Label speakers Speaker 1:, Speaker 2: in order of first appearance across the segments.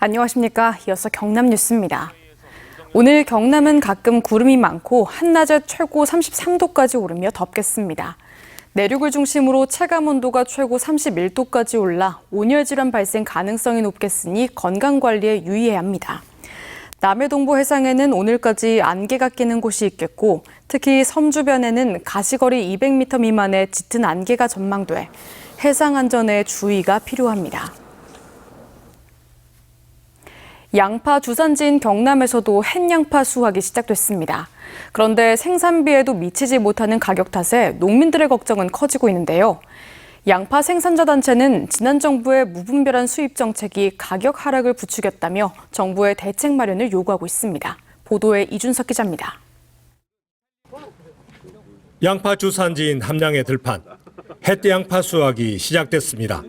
Speaker 1: 안녕하십니까. 이어서 경남 뉴스입니다. 오늘 경남은 가끔 구름이 많고 한낮에 최고 33도까지 오르며 덥겠습니다. 내륙을 중심으로 체감온도가 최고 31도까지 올라 온열 질환 발생 가능성이 높겠으니 건강관리에 유의해야 합니다. 남해동부 해상에는 오늘까지 안개가 끼는 곳이 있겠고 특히 섬 주변에는 가시거리 200m 미만의 짙은 안개가 전망돼 해상 안전에 주의가 필요합니다. 양파 주산지인 경남에서도 햇양파 수확이 시작됐습니다. 그런데 생산비에도 미치지 못하는 가격 탓에 농민들의 걱정은 커지고 있는데요. 양파 생산자 단체는 지난 정부의 무분별한 수입 정책이 가격 하락을 부추겼다며 정부의 대책 마련을 요구하고 있습니다. 보도에 이준석 기자입니다.
Speaker 2: 양파 주산지인 함양의 들판, 햇양파 수확이 시작됐습니다.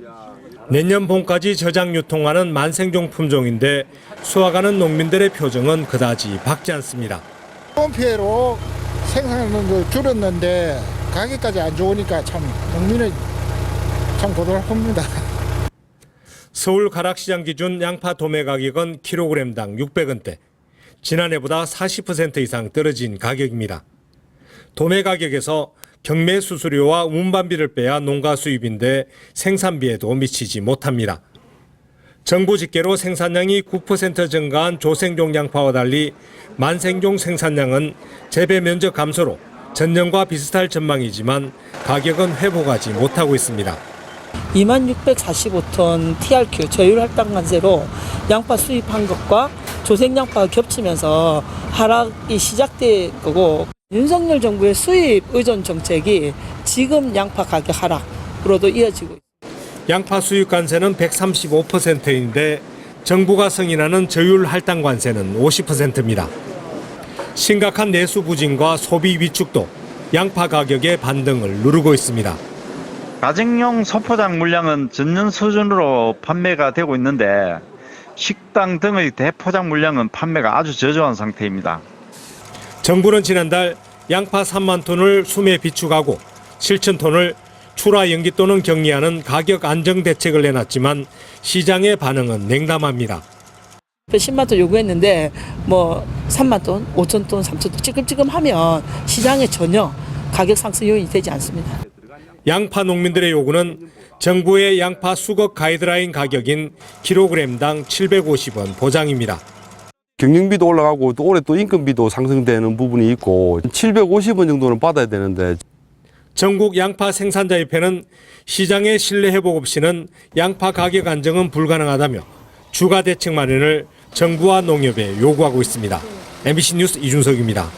Speaker 2: 내년 봄까지 저장 유통하는 만생종 품종인데 수확하는 농민들의 표정은 그다지 밝지 않습니다.
Speaker 3: 피해로 생산하는 걸 줄였는데 가격까지 안 좋으니까 참 농민은 참 고달픕니다.
Speaker 2: 서울 가락시장 기준 양파 도매 가격은 킬로그램당 600원대, 지난해보다 40% 이상 떨어진 가격입니다. 도매 가격에서 경매 수수료와 운반비를 빼야 농가 수입인데 생산비에도 미치지 못합니다. 정부 집계로 생산량이 9% 증가한 조생종 양파와 달리 만생종 생산량은 재배 면적 감소로 전년과 비슷할 전망이지만 가격은 회복하지 못하고 있습니다.
Speaker 4: 2645톤 TRQ 저율 할당 관세로 양파 수입한 것과 조생양파가 겹치면서 하락이 시작될 거고 윤석열 정부의 수입 의존 정책이 지금 양파 가격 하락으로도 이어지고 있습니다.
Speaker 2: 양파 수입 관세는 135%인데 정부가 승인하는 저율 할당 관세는 50%입니다. 심각한 내수 부진과 소비 위축도 양파 가격의 반등을 누르고 있습니다.
Speaker 5: 가정용 소포장 물량은 전년 수준으로 판매가 되고 있는데 식당 등의 대포장 물량은 판매가 아주 저조한 상태입니다.
Speaker 2: 정부는 지난달 양파 3만 톤을 수매 비축하고 7천 톤을 출하 연기 또는 격리하는 가격 안정 대책을 내놨지만 시장의 반응은 냉담합니다.
Speaker 4: 10만 톤 요구했는데 3만 톤, 5천 톤, 3천 톤 찌끔찌끔하면 시장에 전혀 가격 상승 요인이 되지 않습니다.
Speaker 2: 양파 농민들의 요구는 정부의 양파 수거 가이드라인 가격인 킬로그램당 750원 보장입니다.
Speaker 6: 경영비도 올라가고 또 올해 또 인건비도 상승되는 부분이 있고 750원 정도는 받아야 되는데
Speaker 2: 전국 양파 생산자협회는 시장의 신뢰 회복 없이는 양파 가격 안정은 불가능하다며 추가 대책 마련을 정부와 농협에 요구하고 있습니다. MBC 뉴스 이준석입니다.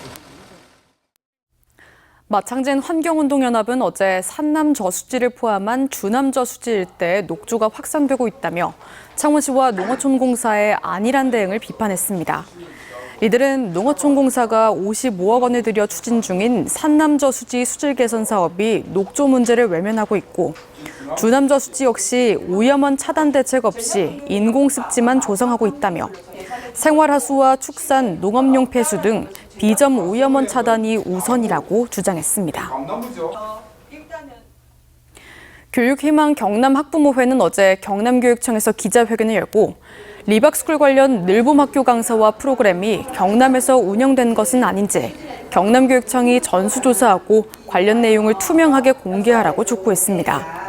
Speaker 1: 마창진 환경운동연합은 어제 산남 저수지를 포함한 주남 저수지 일대에 녹조가 확산되고 있다며 창원시와 농어촌공사의 안일한 대응을 비판했습니다. 이들은 농어촌공사가 55억 원을 들여 추진 중인 산남 저수지 수질 개선 사업이 녹조 문제를 외면하고 있고 주남 저수지 역시 오염원 차단 대책 없이 인공습지만 조성하고 있다며 생활하수와 축산, 농업용 폐수 등 비점 오염원 차단이 우선이라고 주장했습니다. 교육희망 경남 학부모회는 어제 경남교육청에서 기자회견을 열고 리박스쿨 관련 늘봄학교 강사와 프로그램이 경남에서 운영된 것은 아닌지 경남교육청이 전수조사하고 관련 내용을 투명하게 공개하라고 촉구했습니다.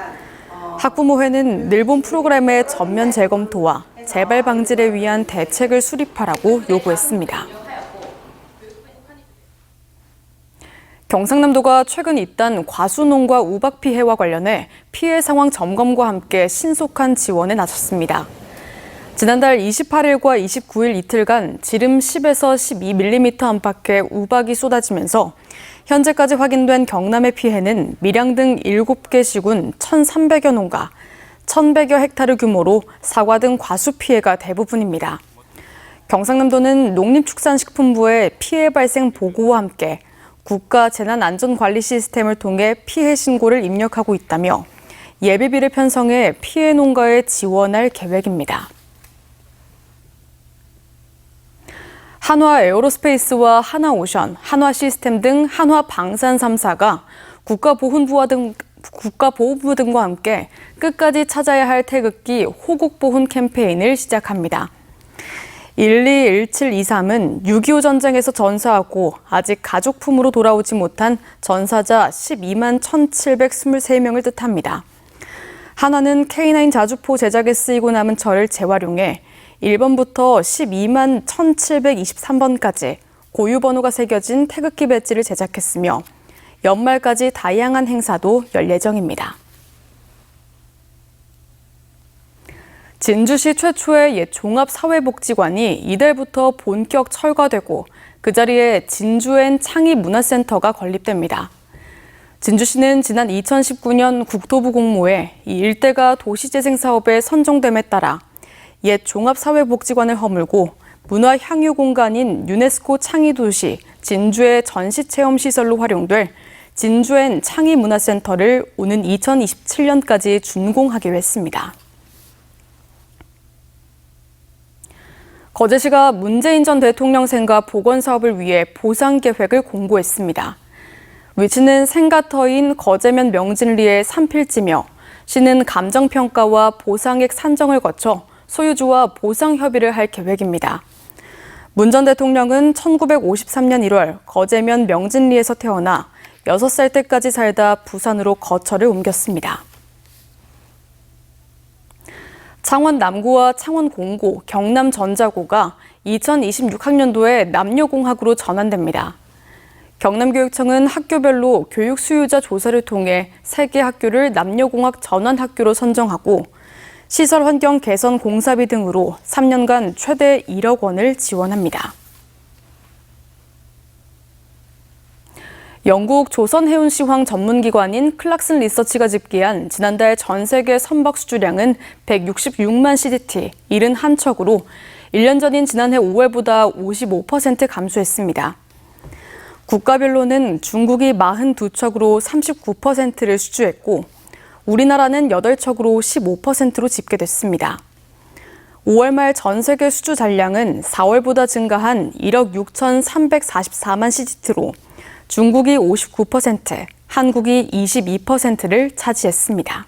Speaker 1: 학부모회는 늘봄 프로그램의 전면 재검토와 재발 방지를 위한 대책을 수립하라고 요구했습니다. 경상남도가 최근 잇단 과수농과 우박 피해와 관련해 피해 상황 점검과 함께 신속한 지원에 나섰습니다. 지난달 28일과 29일 이틀간 지름 10에서 12mm 안팎의 우박이 쏟아지면서 현재까지 확인된 경남의 피해는 밀양 등 7개 시군 1,300여 농가, 1,100여 헥타르 규모로 사과 등 과수 피해가 대부분입니다. 경상남도는 농림축산식품부의 피해 발생 보고와 함께 국가 재난안전관리 시스템을 통해 피해 신고를 입력하고 있다며 예비비를 편성해 피해 농가에 지원할 계획입니다. 한화 에어로스페이스와 하나오션, 한화시스템 등 한화방산 3사가 국가보훈부 등과 함께 끝까지 찾아야 할 태극기 호국보훈 캠페인을 시작합니다. 121723은 6.25 전쟁에서 전사하고 아직 가족품으로 돌아오지 못한 전사자 12만 1,723명을 뜻합니다. 한화는 K9 자주포 제작에 쓰이고 남은 철을 재활용해 1번부터 12만 1,723번까지 고유 번호가 새겨진 태극기 배지를 제작했으며 연말까지 다양한 행사도 열 예정입니다. 진주시 최초의 옛 종합사회복지관이 이달부터 본격 철거되고 그 자리에 진주엔 창의문화센터가 건립됩니다. 진주시는 지난 2019년 국토부 공모에 이 일대가 도시재생 사업에 선정됨에 따라 옛 종합사회복지관을 허물고 문화향유 공간인 유네스코 창의도시 진주의 전시체험시설로 활용될 진주엔 창의문화센터를 오는 2027년까지 준공하기로 했습니다. 거제시가 문재인 전 대통령 생가 복원 사업을 위해 보상 계획을 공고했습니다. 위치는 생가터인 거제면 명진리의 3필지며 시는 감정평가와 보상액 산정을 거쳐 소유주와 보상 협의를 할 계획입니다. 문 전 대통령은 1953년 1월 거제면 명진리에서 태어나 6살 때까지 살다 부산으로 거처를 옮겼습니다. 창원 남구와 창원 공고, 경남 전자고가 2026학년도에 남녀공학으로 전환됩니다. 경남교육청은 학교별로 교육 수요자 조사를 통해 3개 학교를 남녀공학 전환학교로 선정하고 시설 환경 개선 공사비 등으로 3년간 최대 1억 원을 지원합니다. 영국 조선해운시황 전문기관인 클락슨 리서치가 집계한 지난달 전 세계 선박 수주량은 166만 CDT, 71척으로 1년 전인 지난해 5월보다 55% 감소했습니다. 국가별로는 중국이 42척으로 39%를 수주했고 우리나라는 8척으로 15%로 집계됐습니다. 5월 말 전 세계 수주 잔량은 4월보다 증가한 1억 6,344만 CDT로 중국이 59%, 한국이 22%를 차지했습니다.